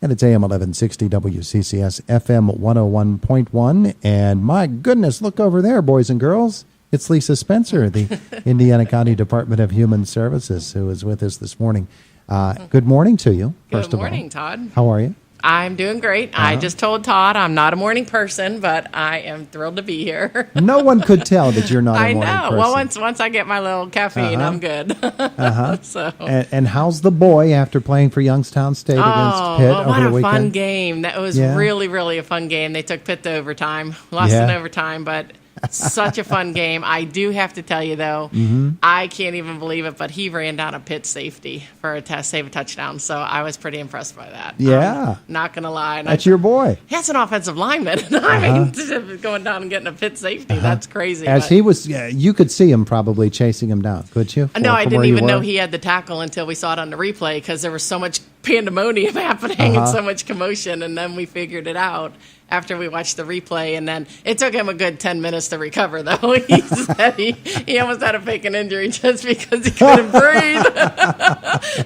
And it's AM 1160 WCCS FM 101.1. And my goodness, look over there, boys and girls. It's Lisa Spencer, the Indiana County Department of Human Services, who is with us this morning. Good morning to you, first of all. Good morning, Todd. How are you? I'm doing great. I just told Todd I'm not a morning person, but I am thrilled to be here. No one could tell that you're not a morning person. I know. Well, once I get my little caffeine, I'm good. So. And how's the boy after playing for Youngstown State against Pitt over the weekend? What a fun game. That was really, really a fun game. They took Pitt to overtime. Lost in overtime, but such a fun game. I do have to tell you, though, I can't even believe it, but he ran down a Pitt safety for a save a touchdown, so I was pretty impressed by that. Yeah. Not going to lie. That's your boy. He has an offensive lineman. I mean, going down and getting a Pitt safety, that's crazy. As he was, you could see him probably chasing him down, could you? No, I didn't even know he had the tackle until we saw it on the replay because there was so much pandemonium happening and so much commotion, and then we figured it out after we watched the replay, and then it took him a good 10 minutes to recover, though. He said he almost had a fake an injury just because he couldn't breathe.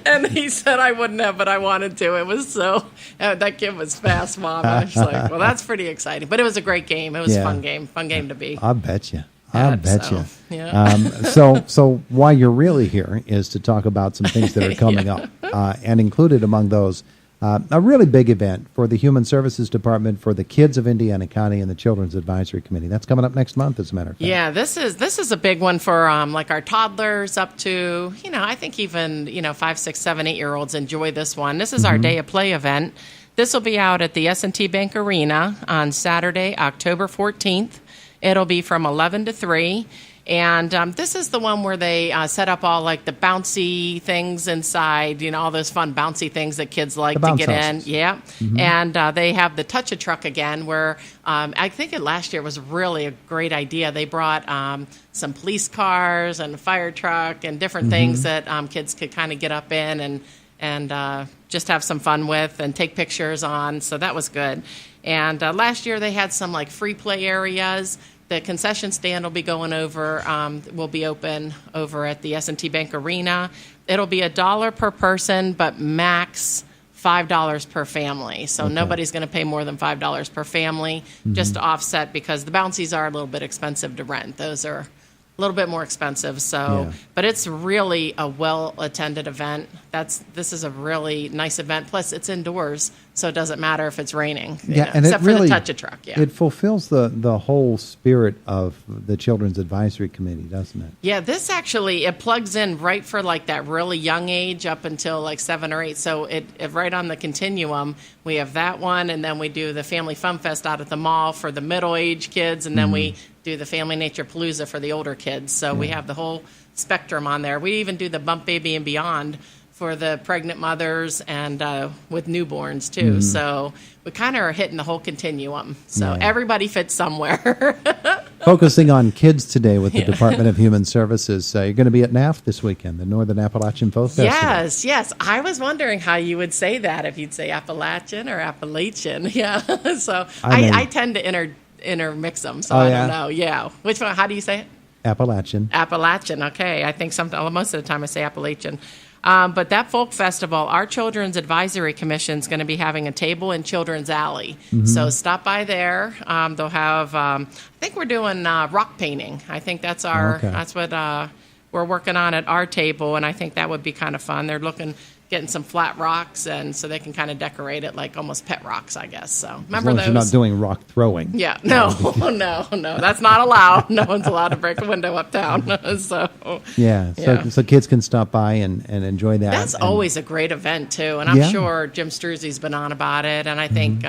And he said, I wouldn't have, but I wanted to. It was so, that kid was fast, Mom. I was like, well, that's pretty exciting. But it was a great game. It was a fun game to be. I bet you. I bet you. Yeah. So why you're really here is to talk about some things that are coming up, and included among those, a really big event for the Human Services Department for the kids of Indiana County and the Children's Advisory Committee. That's coming up next month, as a matter of fact. Yeah, this is a big one for like our toddlers up to, I think even 5, 6, 7, 8-year-olds enjoy this one. This is our Day of Play event. This will be out at the S&T Bank Arena on Saturday, October 14th. It'll be from 11 to 3. And this is the one where they set up all like the bouncy things inside, all those fun bouncy things that kids like to get houses. in. Yeah. And they have the Touch-A-Truck again, where I think last year was really a great idea. They brought some police cars and a fire truck and different things that kids could kind of get up in and just have some fun with and take pictures on. So that was good. And last year they had some like free play areas. The concession stand will be going over, will be open over at the S&T Bank Arena. It'll be $1 per person, but max $5 per family. So nobody's going to pay more than $5 per family, just to offset, because the bouncies are a little bit expensive to rent. Those are a little bit more expensive. So, but it's really a well-attended event. This is a really nice event. Plus, it's indoors, so it doesn't matter if it's raining. And except it really, for the Touch-A-Truck. Yeah, it fulfills the whole spirit of the Children's Advisory Committee, doesn't it? Yeah, this actually, it plugs in right for like that really young age up until like 7 or 8. So it right on the continuum, we have that one, and then we do the Family Fun Fest out at the mall for the middle-aged kids, and then we do the Family Nature Palooza for the older kids. So we have the whole spectrum on there. We even do the Bump Baby and Beyond for the pregnant mothers and with newborns, too. So we kind of are hitting the whole continuum. So everybody fits somewhere. Focusing on kids today with the Department of Human Services. You're going to be at NAF this weekend, the Northern Appalachian Folk Festival. Yes. I was wondering how you would say that, if you'd say Appalachian or Appalachian. Yeah. So I tend to intermix them, so I don't know. Yeah. Which one? How do you say it? Appalachian. Appalachian. Okay. I think most of the time I say Appalachian. But that folk festival, our Children's Advisory Commission is going to be having a table in Children's Alley. So stop by there. They'll have, I think we're doing rock painting. I think that's what we're working on at our table, and I think that would be kind of fun. They're getting some flat rocks, and so they can kind of decorate it like almost pet rocks, I guess. So remember those? You're not doing rock throwing. Yeah, no, that's not allowed. No one's allowed to break a window uptown. So kids can stop by and enjoy that. That's always a great event too, and I'm sure Jim Struzzi's been on about it, and I think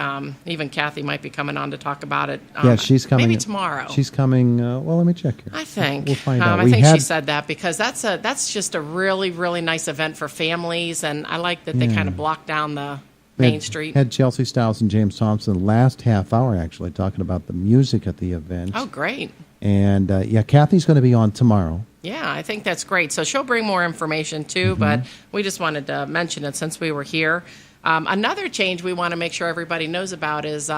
even Kathy might be coming on to talk about it. She's coming. Maybe tomorrow. She's coming. Well, let me check here. I think we'll find out. I think she said that because that's just a really, really nice event for families. And I like that they kind of block down the Main Street. Had Chelsea Stiles and James Thompson the last half hour actually talking about the music at the event. Oh, great. And Kathy's going to be on tomorrow. Yeah, I think that's great. So she'll bring more information too, but we just wanted to mention it since we were here. Another change we want to make sure everybody knows about is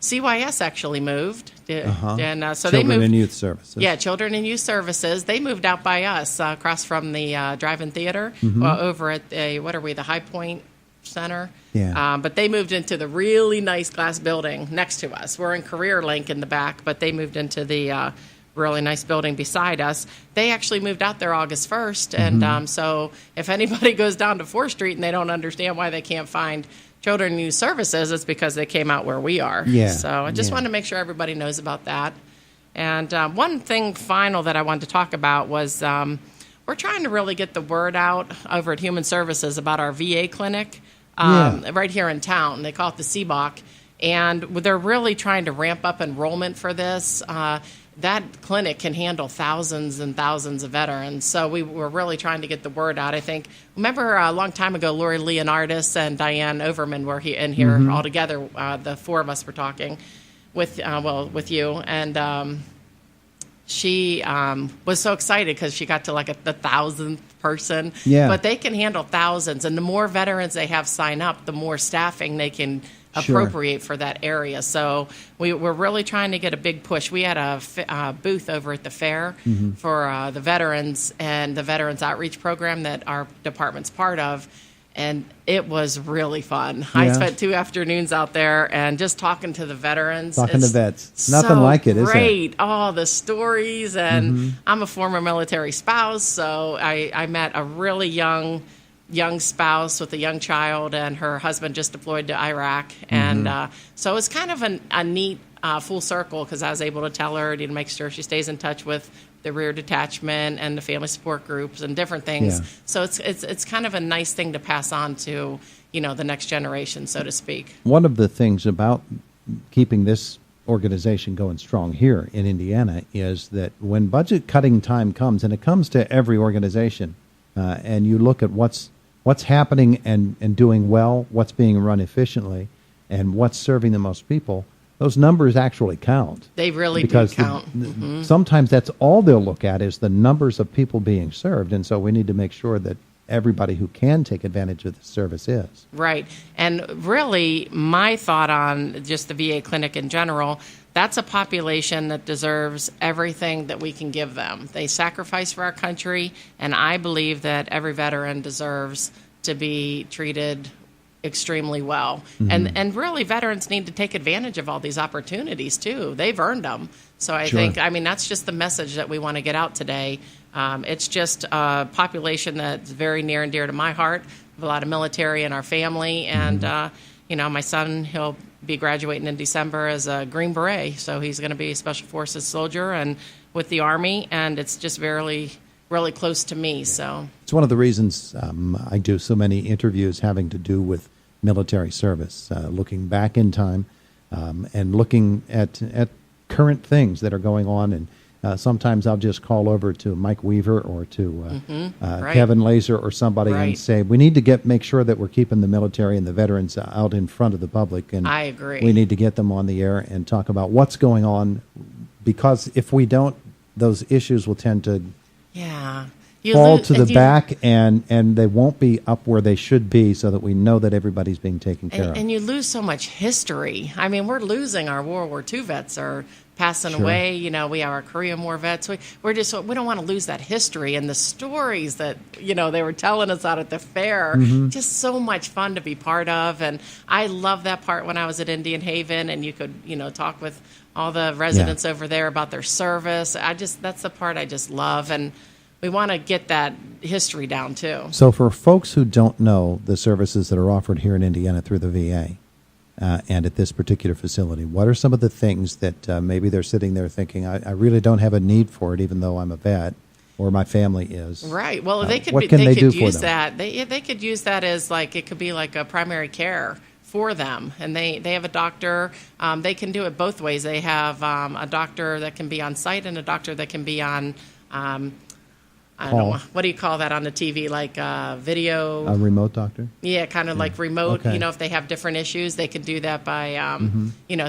CYS actually moved. And so they moved. Children and Youth Services. Yeah, Children and Youth Services. They moved out by us across from the drive-in theater over at the High Point Center. Yeah. But they moved into the really nice glass building next to us. We're in Career Link in the back, but they moved into the really nice building beside us. They actually moved out there August 1st. And so if anybody goes down to 4th Street and they don't understand why they can't find Children and Youth Services, it's because they came out where we are. Yeah. So I just wanted to make sure everybody knows about that. And one thing final that I wanted to talk about was we're trying to really get the word out over at Human Services about our VA clinic right here in town. They call it the CBOC. And they're really trying to ramp up enrollment for this. That clinic can handle thousands and thousands of veterans. So we were really trying to get the word out. I think, remember a long time ago, Lori Leonardis and Diane Overman were in here all together. The four of us were talking with you. And she was so excited because she got to like the 1,000th person. Yeah. But they can handle thousands. And the more veterans they have sign up, the more staffing they can appropriate for that area. So we're really trying to get a big push. We had a booth over at the fair for the veterans and the Veterans Outreach Program that our department's part of. And it was really fun. Yeah. I spent 2 afternoons out there and just talking to the veterans. Talking to vets. Nothing so like it, is it? Great. Oh, the stories. And I'm a former military spouse, so I met a really young spouse with a young child, and her husband just deployed to Iraq. And so it's kind of a neat full circle because I was able to tell her to make sure she stays in touch with the rear detachment and the family support groups and different things. Yeah. So it's kind of a nice thing to pass on to, the next generation, so to speak. One of the things about keeping this organization going strong here in Indiana is that when budget cutting time comes, and it comes to every organization, and you look at what's happening and doing well, what's being run efficiently, and what's serving the most people, those numbers actually count. They really do count. Sometimes that's all they'll look at is the numbers of people being served, and so we need to make sure that everybody who can take advantage of the service is. Right. And really, my thought on just the VA clinic in general, that's a population that deserves everything that we can give them. They sacrifice for our country, and I believe that every veteran deserves to be treated extremely well. And really, veterans need to take advantage of all these opportunities, too. They've earned them. So I think, that's just the message that we want to get out today. It's just a population that's very near and dear to my heart. We have a lot of military in our family, and, my son, he'll be graduating in December as a Green Beret, so he's going to be a Special Forces soldier and with the Army, and it's just really close to me. So it's one of the reasons I do so many interviews having to do with military service, looking back in time and looking at current things that are going on. And sometimes I'll just call over to Mike Weaver or to Kevin Laser or somebody and say, we need to make sure that we're keeping the military and the veterans out in front of the public. And I agree. We need to get them on the air and talk about what's going on, because if we don't, those issues will tend to fall to the back, and they won't be up where they should be, so that we know that everybody's being taken care of. And you lose so much history. I mean, we're losing our World War II vets are passing away. We have our Korean War vets. We don't want to lose that history and the stories that, they were telling us out at the fair. Just so much fun to be part of. And I love that part when I was at Indian Haven, and you could, talk with all the residents over there about their service. That's the part I just love. And we want to get that history down, too. So for folks who don't know the services that are offered here in Indiana through the VA and at this particular facility, what are some of the things that maybe they're sitting there thinking, I really don't have a need for it, even though I'm a vet or my family is? Right. Well, they could use that. They could use that as it could be like a primary care for them, and they have a doctor. They can do it both ways. They have a doctor that can be on site and a doctor that can be on I don't know, what do you call that on the TV? Like video? A remote doctor? Yeah, kind of like remote. Okay. If they have different issues, they can do that by,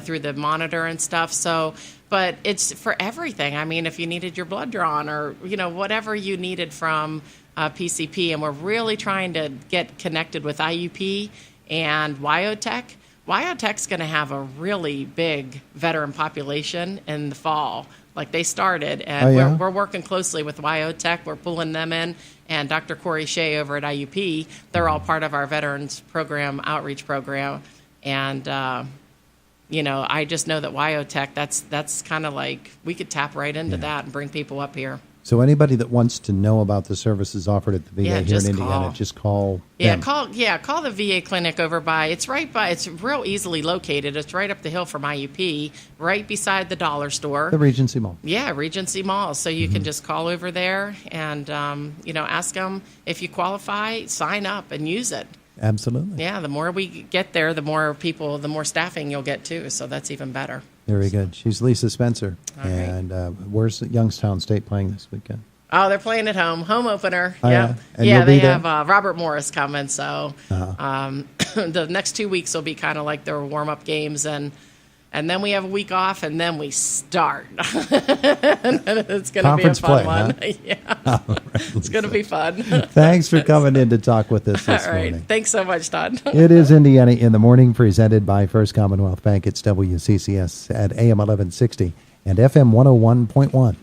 through the monitor and stuff. So, but it's for everything. I mean, if you needed your blood drawn or, whatever you needed from PCP, and we're really trying to get connected with IUP and Wyotech. Wyotech's going to have a really big veteran population in the fall. Like they started, and we're working closely with Wyotech. We're pulling them in, and Dr. Corey Shea over at IUP. They're all part of our veterans program, outreach program. And, I just know that WyoTech, that's kind of like we could tap right into that and bring people up here. So anybody that wants to know about the services offered at the VA here in Indiana, just call them. Call the VA clinic over it's real easily located. It's right up the hill from IUP, right beside the dollar store. The Regency Mall. Yeah, Regency Mall. So you can just call over there and, ask them if you qualify, sign up and use it. Absolutely. Yeah, the more we get there, the more people, the more staffing you'll get too. So that's even better. Very good. She's Lisa Spencer. All right. And where's Youngstown State playing this weekend? Oh, they're playing at home opener. Oh, yeah, and they have Robert Morris coming. So Uh-huh. the next 2 weeks will be kind of like their warm up games, and then we have a week off, and then we start. It's going to be a fun one. Huh? Yeah, it's going to be fun. Thanks for coming in to talk with us this All right, morning. thanks so much, Todd. It is Indiana in the Morning, presented by First Commonwealth Bank. It's WCCS at AM 1160 and FM 101.1.